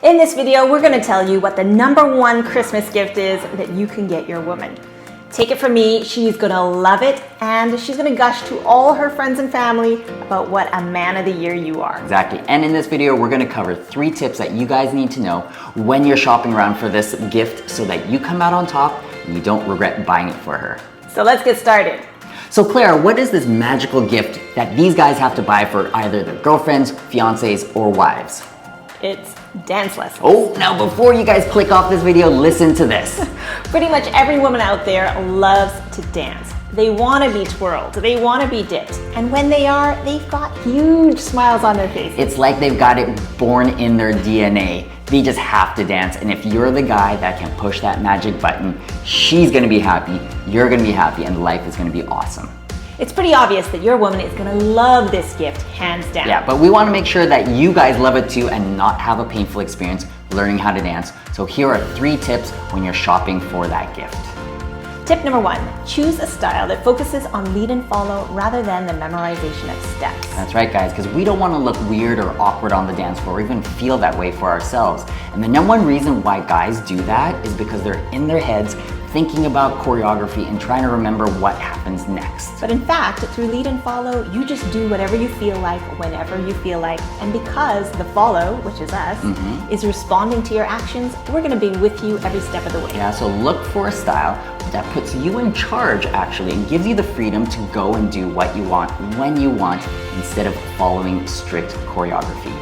In this video, we're going to tell you what the #1 Christmas gift is that you can get your woman. Take it from me, she's going to love it, and she's going to gush to all her friends and family about what a man of the year you are. Exactly, and in this video, we're going to cover 3 tips that you guys need to know when you're shopping around for this gift so that you come out on top and you don't regret buying it for her. So let's get started. So Claire, what is this magical gift that these guys have to buy for either their girlfriends, fiancés, or wives? It's dance lessons. Oh, now before you guys click off this video, listen to this. Pretty much every woman out there loves to dance. They want to be twirled, they want to be dipped, and when they are, they've got huge smiles on their faces. It's like they've got it born in their DNA. They just have to dance, and if you're the guy that can push that magic button, she's gonna be happy, you're gonna be happy, and life is gonna be awesome. It's pretty obvious that your woman is gonna love this gift, hands down. Yeah, but we wanna make sure that you guys love it too and not have a painful experience learning how to dance. So here are 3 tips when you're shopping for that gift. Tip number 1, choose a style that focuses on lead and follow rather than the memorization of steps. That's right, guys, because we don't want to look weird or awkward on the dance floor or even feel that way for ourselves. And the #1 reason why guys do that is because they're in their heads thinking about choreography and trying to remember what happens next. But in fact, through lead and follow, you just do whatever you feel like, whenever you feel like. And because the follow, which is us, is responding to your actions, we're gonna be with you every step of the way. Yeah, so look for a style that puts you in charge actually and gives you the freedom to go and do what you want, when you want, instead of following strict choreography.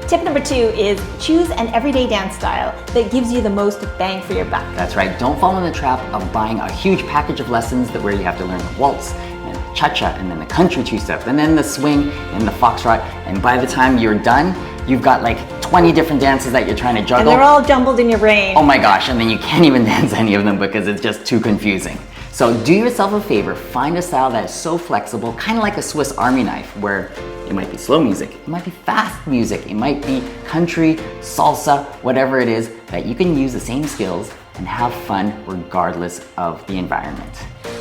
Tip number 2 is choose an everyday dance style that gives you the most bang for your buck. That's right, don't fall in the trap of buying a huge package of lessons where you have to learn the waltz, and cha-cha, and then the country 2-step, and then the swing, and the foxtrot, and by the time you're done, you've got like 20 different dances that you're trying to juggle. And they're all jumbled in your brain. Oh my gosh, and then you can't even dance any of them because it's just too confusing. So do yourself a favor, find a style that is so flexible, kind of like a Swiss Army knife, where it might be slow music, it might be fast music, it might be country, salsa, whatever it is, that you can use the same skills and have fun regardless of the environment.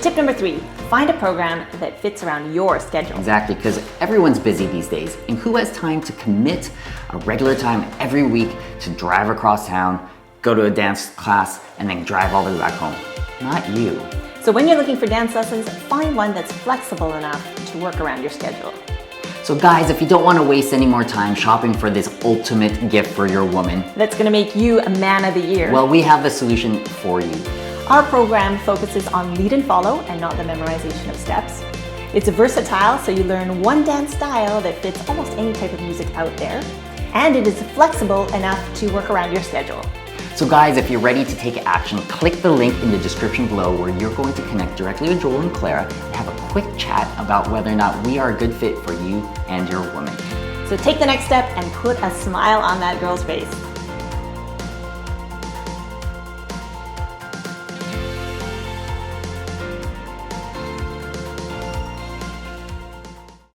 Tip number 3, find a program that fits around your schedule. Exactly, because everyone's busy these days, and who has time to commit a regular time every week to drive across town, go to a dance class, and then drive all the way back home? Not you. So when you're looking for dance lessons, find one that's flexible enough to work around your schedule. So guys, if you don't want to waste any more time shopping for this ultimate gift for your woman, that's gonna make you a man of the year, well, we have the solution for you. Our program focuses on lead and follow and not the memorization of steps. It's versatile, so you learn one dance style that fits almost any type of music out there. And it is flexible enough to work around your schedule. So guys, if you're ready to take action, click the link in the description below where you're going to connect directly with Joel and Clara and have a quick chat about whether or not we are a good fit for you and your woman. So take the next step and put a smile on that girl's face.